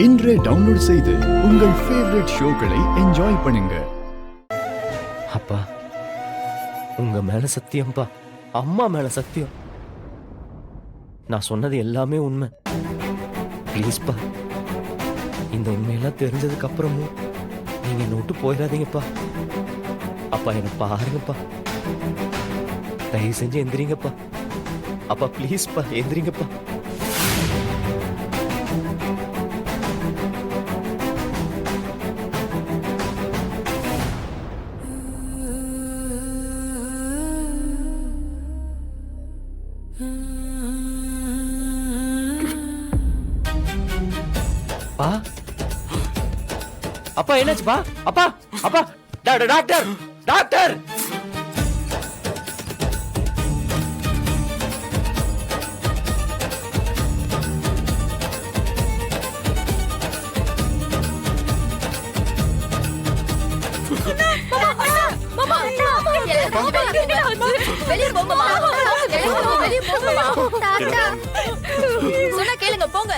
இன்றே டவுன்லோட் செய்து உங்கள் ஃபேவரட் ஷோக்களை என்ஜாய் பண்ணுங்க. அப்பா, உங்க மேல சத்தியம்பா, அம்மா மேல சத்தியம். நான் சொன்னது எல்லாமே உண்மை. ப்ளீஸ்ப்பா, இந்த உண்மையெல்லாம் தெரிஞ்சதுக்கு அப்புறமும் நீங்க என்னை விட்டு போயிடாதீங்கப்பா. அப்பா, என்னை பாருங்கப்பா. தயவு செஞ்சு எந்திரிங்கப்பா. அப்பா ப்ளீஸ்ப்பா, எந்திரிங்கப்பா. பா, அப்பா என்னாச்சுப்பா? அப்பா, அப்பா, டாக்டர், டாக்டர், டாக்டர். சொன்னா கேளுங்க, போங்க.